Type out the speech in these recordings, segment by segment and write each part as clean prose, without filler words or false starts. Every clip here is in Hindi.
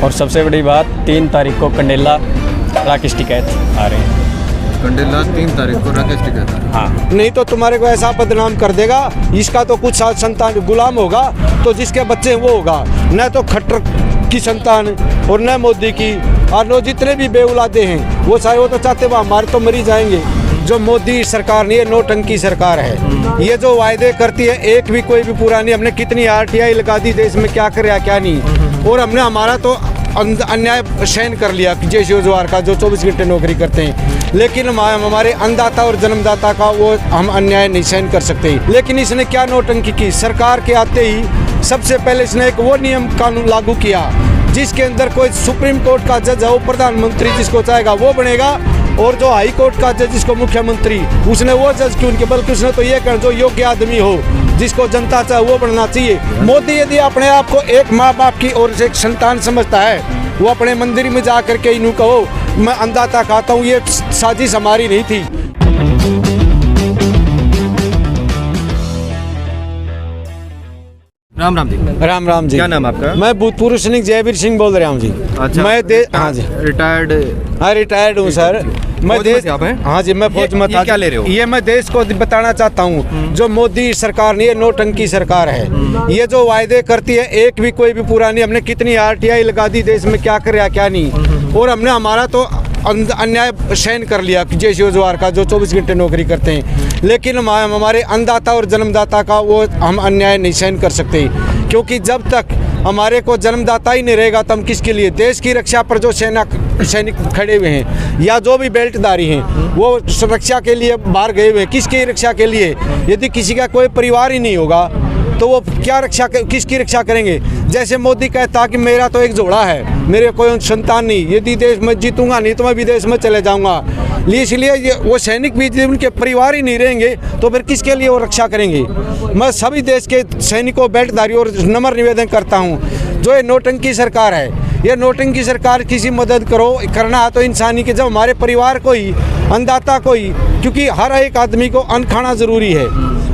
और सबसे बड़ी बात 3 तारीख को कंडेला राकेश टिकैत आ रहे हैं। कंडेला 3 तारीख को राकेश टिकैत। हाँ, नहीं तो तुम्हारे को ऐसा बदनाम कर देगा, इसका तो कुछ संतान गुलाम होगा तो जिसके बच्चे वो होगा, न तो खट्टर की संतान और न मोदी की, और नो जितने भी बेउलादे हैं वो चाहे वो तो चाहते वो हमारे तो मरी जाएंगे। जो मोदी सरकार नहीं है, नोटंकी सरकार है। ये जो वायदे करती है एक भी कोई भी पूरा नहीं। हमने कितनी RTI लगा दी देश में, क्या करे क्या नहीं, और हमने हमारा तो अन्याय सहन कर लिया जैसे रोजगार का जो 24 घंटे नौकरी करते हैं, लेकिन हमारे अन्नदाता और जन्मदाता का वो हम अन्याय नहीं सहन कर सकते। लेकिन इसने क्या नोटंकी की, सरकार के आते ही सबसे पहले इसने एक वो नियम कानून लागू किया जिसके अंदर कोई सुप्रीम कोर्ट का जज है वो प्रधानमंत्री जिसको चाहेगा वो बनेगा, और जो हाई कोर्ट का जज जिसको मुख्यमंत्री, उसने वो जज क्यों उनके, बल्कि उसने तो ये कर जो योग्य आदमी हो जिसको जनता चाहे वो बनना चाहिए। मोदी यदि अपने आप को एक माँ बाप की ओर से एक संतान समझता है, वो अपने मंदिर में जा करके इन्हों कहो मैं अन्नदाता खाता हूँ, ये साजिश हमारी नहीं थी। राम राम जी। राम राम जी। क्या नाम आपका? मैं भूतपूर्व सैनिक जयवीर सिंह बोल रहा हूँ जी। अच्छा, मैं हाँ जी रिटायर्ड हूँ सर। मैं देश हाँ जी, मैं फौज में था। क्या ले रहे हो? ये मैं देश को बताना चाहता हूँ, जो मोदी सरकार नहीं है, नोटंकी सरकार है। ये जो वायदे करती है एक भी कोई भी पूरा नहीं। हमने कितनी RTI लगा दी देश में, क्या करे क्या नहीं, और हमने हमारा तो अन्याय सहन कर लिया जैसे रोजगार का जो 24 घंटे नौकरी करते हैं, लेकिन हमारे अन्नदाता और जन्मदाता का वो हम अन्याय नहीं सहन कर सकते। क्योंकि जब तक हमारे को जन्मदाता ही नहीं रहेगा तो हम किसके लिए, देश की रक्षा पर जो सैनिक खड़े हुए हैं या जो भी बेल्टधारी हैं वो सुरक्षा के लिए बाहर गए हुए हैं, किसकी रक्षा के लिए? यदि किसी का कोई परिवार ही नहीं होगा तो वो क्या रक्षा किसकी रक्षा करेंगे? जैसे मोदी कहता कि मेरा तो एक जोड़ा है, मेरे कोई संतान नहीं, यदि देश में जीतूंगा नहीं तो मैं विदेश में चले जाऊंगा। इसलिए वो सैनिक भी उनके परिवार ही नहीं रहेंगे तो फिर किसके लिए वो रक्षा करेंगे? मैं सभी देश के सैनिकों बेल्टधारी और नम्र निवेदन करता हूँ, जो ये नोटंकी सरकार है, ये नोटंकी सरकार किसी मदद करना है तो इंसानी के, जब हमारे परिवार को ही, अन्नदाता को ही, क्योंकि हर एक आदमी को अन्न खाना ज़रूरी है।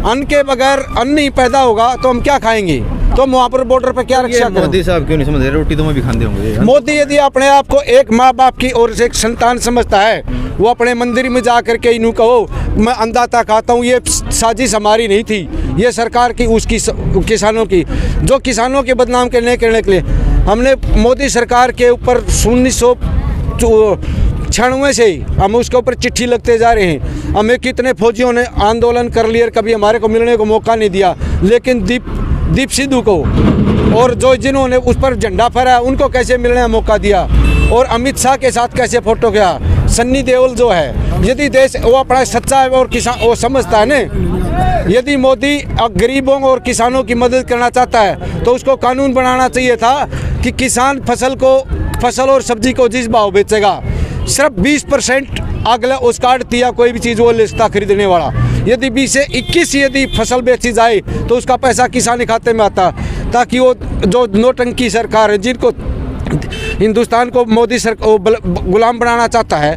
अन्न के बगैर अन्न नहीं पैदा होगा तो हम क्या खाएंगे? तो हम वहाँ पर बॉर्डर पर क्या रक्षा करें? मोदी साहब क्यों नहीं समझ रहे? रोटी तो मैं भी खाते होंगे। मोदी यदि अपने आप को एक माँ बाप की ओर से एक संतान समझता है, वो अपने मंदिर में जा करके इन्हों कहो मैं अन्नदाता खाता हूँ, ये साजिश हमारी नहीं थी, ये सरकार की उसकी किसानों की, जो किसानों के बदनाम करने के लिए हमने मोदी सरकार के ऊपर 1996 से हम उसके ऊपर चिट्ठी लगते जा रहे हैं। हमें कितने फौजियों ने आंदोलन कर लिया, कभी हमारे को मिलने को मौका नहीं दिया, लेकिन दीप सिद्धू को और जो जिन्होंने उस पर झंडा फहराया उनको कैसे मिलने का मौका दिया, और अमित शाह के साथ कैसे फोटो गया। सन्नी देओल जो है, यदि देश वो अपना सच्चा है और किसान वो समझता है ना, यदि मोदी गरीबों और किसानों की मदद करना चाहता है तो उसको कानून बनाना चाहिए था कि किसान फसल और सब्जी को जिस भाव बेचेगा सिर्फ 20% अगला उस कार्ड दिया कोई भी चीज़ वो लेता खरीदने वाला, यदि 20 से 21 यदि फसल बेची जाए तो उसका पैसा किसान के खाते में आता, ताकि वो जो नोटंकी सरकार है जिनको हिंदुस्तान को मोदी सरकार गुलाम बनाना चाहता है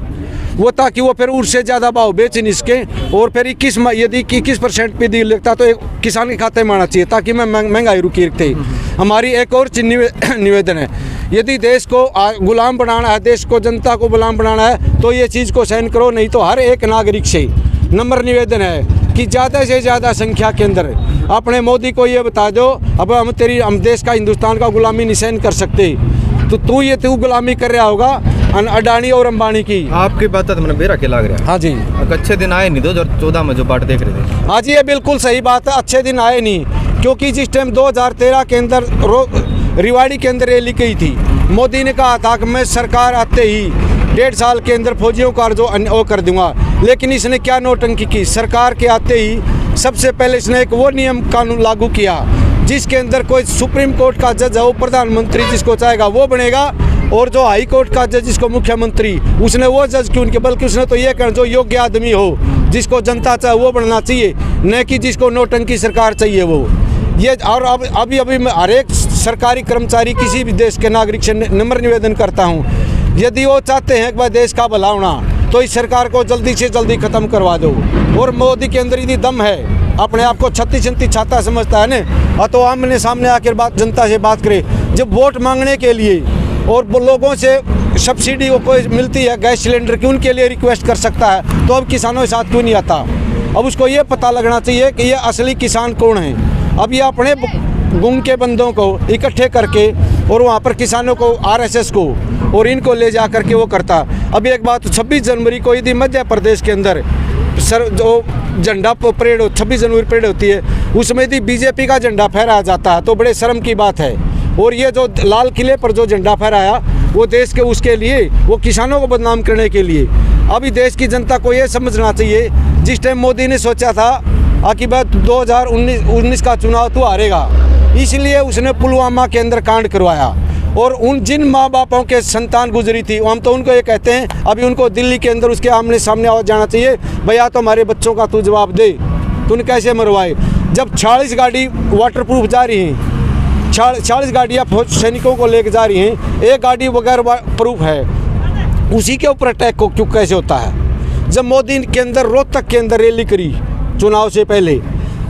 वो, ताकि वो फिर उससे ज़्यादा भाव बेच नहीं सके, और फिर 21% पे दी लगता तो किसान के खाते में आना चाहिए ताकि मैं महंगाई रुकी रखते। हमारी एक और निवेदन है, यदि देश को गुलाम बनाना है, देश को जनता को गुलाम बनाना है तो ये चीज़ को सहन करो, नहीं तो हर एक नागरिक से नम्र निवेदन है कि ज़्यादा से ज़्यादा संख्या के अंदर अपने मोदी को ये बता दो अब हम देश का, हिंदुस्तान का गुलामी नहीं सहन कर सकते, तो तू गुलामी कर रहा होगा अडानी और अंबानी की। आपकी बात तो मैंने बेरा के लग रहा है। हाँ जी, अच्छे दिन आए नहीं 2014 में जो बाट देख रहे थे। हाँ जी, ये बिल्कुल सही बात है, अच्छे दिन आए नहीं, क्योंकि जिस टाइम 2013 के अंदर रिवाड़ी के अंदर रैली की थी, मोदी ने कहा था कि मैं सरकार आते ही 1.5 साल के अंदर फौजियों का जो वो कर दूंगा, लेकिन इसने क्या नोटंकी की, सरकार के आते ही सबसे पहले इसने एक वो नियम कानून लागू किया जिसके अंदर कोई सुप्रीम कोर्ट का जज है वो प्रधानमंत्री जिसको चाहेगा वो बनेगा, और जो हाई कोर्ट का जज जिसको मुख्यमंत्री, उसने वो जज क्यों उनके, बल्कि उसने तो ये कर जो योग्य आदमी हो जिसको जनता चाहे वो बनना चाहिए, न कि जिसको नोटंकी सरकार चाहिए वो। ये और अभी हर एक सरकारी कर्मचारी किसी भी देश के नागरिक से नम्र निवेदन करता हूँ, यदि वो चाहते हैं कि भाई देश का भला होना तो इस सरकार को जल्दी से जल्दी ख़त्म करवा दो। और मोदी के अंदर यदि दम है, अपने आप को छत्ती छाता समझता है ना, तो आमने सामने आकर जनता से बात करे। जब वोट मांगने के लिए और वो लोगों से सब्सिडी वो कोई मिलती है गैस सिलेंडर की, उनके लिए रिक्वेस्ट कर सकता है, तो अब किसानों के साथ क्यों नहीं आता? अब उसको ये पता लगना चाहिए कि ये असली किसान कौन है। अब ये अपने गुम के बंदों को इकट्ठे करके और वहाँ पर किसानों को, आरएसएस को और इनको ले जा करके वो करता। अब एक बात, 26 जनवरी को यदि मध्य प्रदेश के अंदर जो झंडा परेड 26 जनवरी परेड होती है, उसमें यदि बीजेपी का झंडा फहराया जाता है तो बड़े शर्म की बात है। और ये जो लाल किले पर जो झंडा फहराया वो देश के उसके लिए, वो किसानों को बदनाम करने के लिए। अभी देश की जनता को ये समझना चाहिए, जिस टाइम मोदी ने सोचा था कि भाई 2019 का चुनाव तो हारेगा, इसलिए उसने पुलवामा के अंदर कांड करवाया। और उन जिन माँ बापों के संतान गुजरी थी, हम तो उनको ये कहते हैं अभी उनको दिल्ली के अंदर उसके आमने सामने आ जाना चाहिए, भैया तो हमारे बच्चों का तू जवाब दे, तूने कैसे मरवाए। जब 40 गाड़ी वाटर प्रूफ जा रही हैं, 40 गाड़ियाँ सैनिकों को लेकर जा रही हैं, एक गाड़ी बगैर प्रूफ है, उसी के ऊपर अटैक को क्यों कैसे होता है? जब मोदी के अंदर रोहतक के अंदर रैली करी चुनाव से पहले,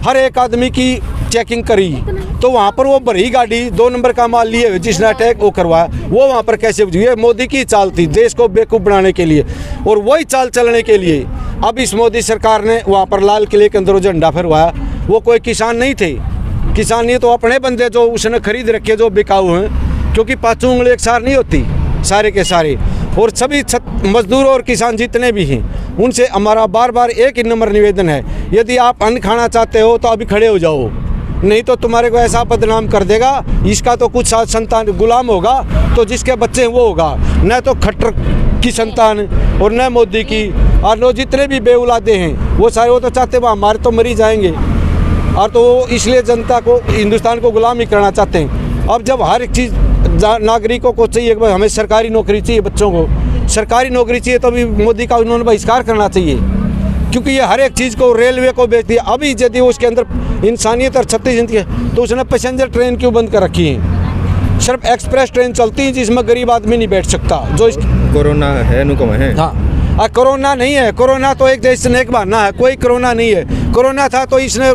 हर एक आदमी की चेकिंग करी, तो वहाँ पर वो भरी गाड़ी 2 नंबर का माल लिए हुए जिसने अटैक वो करवाया, वो वहाँ पर कैसे? ये मोदी की चाल थी देश को बेवकूफ़ बनाने के लिए, और वही चाल चलने के लिए अब इस मोदी सरकार ने वहाँ पर लाल किले के अंदर वो झंडा फहरवाया। वो कोई किसान नहीं थे, किसान ये तो अपने बंदे जो उसने खरीद रखे जो बिकाऊ हैं, क्योंकि 5 उंगली एक सार नहीं होती सारे के सारे। और सभी मजदूर और किसान जितने भी हैं, उनसे हमारा बार बार एक ही नंबर निवेदन है, यदि आप अन्न खाना चाहते हो तो अभी खड़े हो जाओ, नहीं तो तुम्हारे को ऐसा बदनाम कर देगा। इसका तो कुछ संतान गुलाम होगा तो जिसके बच्चे हैं वो होगा, न तो खट्टर की संतान और न मोदी की। और लोग जितने भी बेउलादे हैं वो सारे वो तो चाहते हैं हमारे तो मरी जाएंगे, और तो वो इसलिए जनता को, हिंदुस्तान को गुलाम ही करना चाहते हैं। अब जब हर एक चीज़ नागरिकों को चाहिए कि हमें सरकारी नौकरी चाहिए, बच्चों को सरकारी नौकरी चाहिए, तो अभी मोदी का उन्होंने बहिष्कार करना चाहिए, क्योंकि ये हर एक चीज़ को, रेलवे को बेच दिया। अभी यदि उसके अंदर इंसानियत और छत्तीस जिंदगी है तो उसने पैसेंजर ट्रेन क्यों बंद कर रखी है? सिर्फ एक्सप्रेस ट्रेन चलती है जिसमें गरीब आदमी नहीं बैठ सकता। जो कोरोना है अनुकम है, हाँ, कोरोना नहीं है, कोरोना तो एक देश से एक बहाना है, कोई कोरोना नहीं है। कोरोना था तो इसने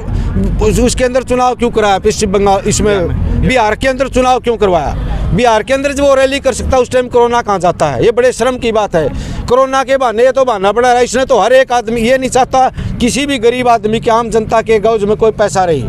उसके अंदर चुनाव क्यों कराया? पश्चिम बंगाल, इसमें बिहार के अंदर चुनाव क्यों करवाया? बिहार के अंदर जब वो रैली कर सकता है उस टाइम कोरोना कहाँ जाता है? ये बड़े शर्म की बात है। कोरोना के बहाने ये तो बहाना बना रहा है, इसने तो हर एक आदमी ये नहीं चाहता किसी भी गरीब आदमी के, आम जनता के गौज में कोई पैसा रही।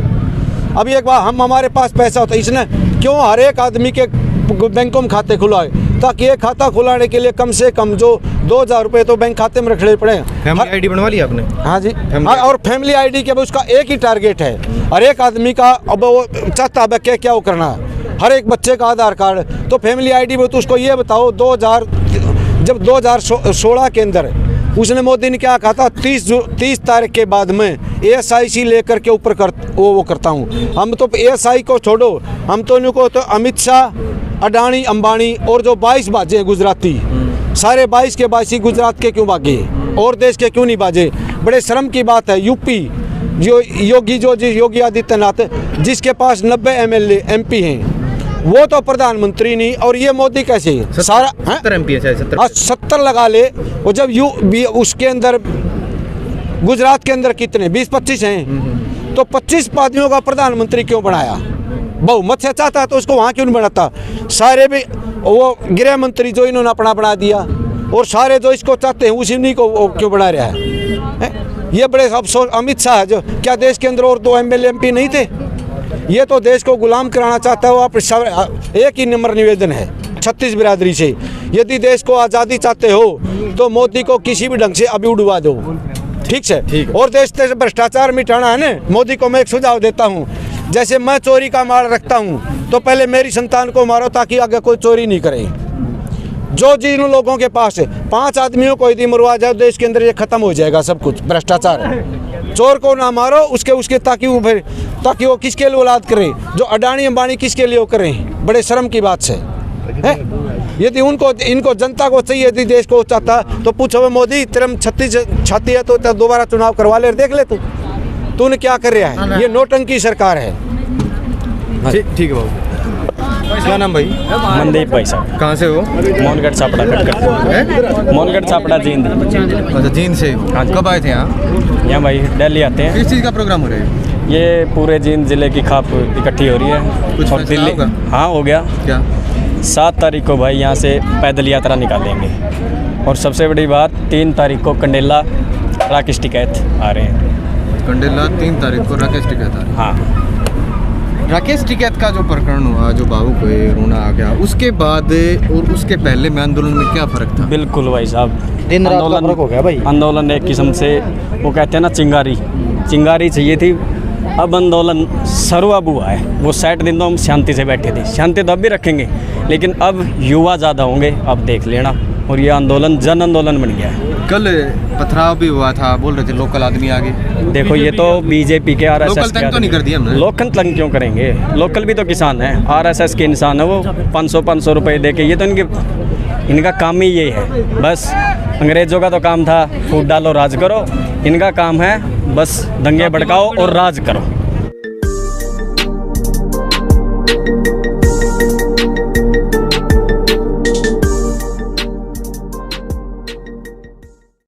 अभी एक बार हमारे पास पैसा होता है, इसने क्यों हर एक आदमी के बैंकों में खाते खुलवाए, ताकि ये खाता खुलाने के लिए कम से कम जो 2000 रुपये तो बैंक खाते में रखने पड़े। फैमिली आईडी बनवा लिया आपने? हाँ जी, हाँ, और फैमिली आईडी के उसका एक ही टारगेट है, हर एक आदमी का। अब वो चाहता है क्या वो करना है, हर एक बच्चे का आधार कार्ड, तो फैमिली आईडी में तो उसको ये बताओ, 2016 के अंदर उसने मोदी ने क्या कहा था, 30 तारीख के बाद में ASIC लेकर के ऊपर वो करता हूँ। हम तो ASI को छोड़ो, हम तो इनको तो अमित शाह, अडानी, अंबानी और जो 22 बाजे हैं गुजराती, सारे 22 के 22 गुजरात के क्यों भागे और देश के क्यों नहीं बाजे? बड़े शर्म की बात है। यूपी जो योगी आदित्यनाथ, जिसके पास 90 MLA MP हैं, वो तो प्रधानमंत्री नहीं, और ये मोदी कैसे? सारा 70 MP है, 70 लगा ले। और जब उसके अंदर गुजरात के अंदर कितने 20-25 हैं, तो 25 आदमियों का प्रधानमंत्री क्यों बनाया? बहुमत से चाहता तो उसको वहाँ क्यों नहीं बनाता? सारे भी वो गृह मंत्री जो इन्होंने अपना बना दिया, और सारे जो इसको चाहते हैं उसी नहीं को क्यों बना रहा है? ये बड़े अफसोस। अमित शाह जो क्या देश के अंदर और 2 MLA MP नहीं थे? ये तो देश को गुलाम कराना चाहता है। आप एक ही नंबर निवेदन है 36 बिरादरी से, यदि देश को आज़ादी चाहते हो तो मोदी को किसी भी ढंग से अभी उड़वा दो, ठीक है? और देश से भ्रष्टाचार मिटाना है ना। मोदी को मैं एक सुझाव देता हूँ, जैसे मैं चोरी का माल रखता हूँ तो पहले मेरी संतान को मारो ताकि आगे कोई चोरी नहीं करे। जो जिन लोगों के पास है 5 आदमियों को यदि मरवा जाए देश के अंदर, ये खत्म हो जाएगा सब कुछ। भ्रष्टाचार, चोर को ना मारो उसके ताकि वो किसके लिए औलाद करें? जो अडानी अंबानी किसके लिए वो करें? बड़े शर्म की बात है। यदि इनको जनता को चाहिए, यदि देश को चाहता तो पूछो मोदी तेरे 36 छाती है तो दोबारा चुनाव करवा ले, देख ले तूने क्या कर रहा है? ये नोटंकी सरकार है। ठीक है बाबू। क्या नाम भाई? मनदीप भाई साहब। कहाँ से हो? मोहनगढ़ छापड़ा कटकर। मोहनगढ़ छापड़ा जींद। अच्छा, जींद से। हाँ, कब आए थे यहाँ भाई दिल्ली आते हैं। किस चीज़ का प्रोग्राम हो रहा है? ये पूरे जींद जिले की खाप इकट्ठी हो रही है। कुछ और दिल्ली, हाँ हो गया। क्या? 7 तारीख को भाई यहाँ से पैदल यात्रा निकालेंगे। और सबसे बड़ी बात 3 तारीख को कंडेला राकेश टिकैत आ रहे हैं। कंडेला 3 तारीख को राकेश टिकैत आ रहे हैं। हाँ, राकेश टिकैत का जो प्रकरण हुआ, जो बाबू को ये रोना आ गया, उसके बाद और उसके पहले में आंदोलन में क्या फर्क था? बिल्कुल भाई साहब, दिन रात का फर्क हो गया भाई। आंदोलन एक किस्म से वो कहते हैं ना चिंगारी चाहिए थी। अब आंदोलन शुरुआत हुआ है। वो 60 दिन तो हम शांति से बैठे थे, शांति तो अब भी रखेंगे, लेकिन अब युवा ज़्यादा होंगे, अब देख लेना। और ये आंदोलन जन आंदोलन बन गया है। कल पथराव भी हुआ था, बोल रहे थे लोकल आदमी आगे। देखो ये तो बीजेपी के आरएसएस लोकल तंग तो नहीं कर दिया हमने। लोकल तंग क्यों करेंगे? लोकल भी तो किसान है, आरएसएस के इंसान है। वो 500 रुपए दे के, ये तो इनका काम ही ये है। बस अंग्रेज़ों का तो काम था फूट डालो राज करो, इनका काम है बस दंगे भड़काओ और राज करो।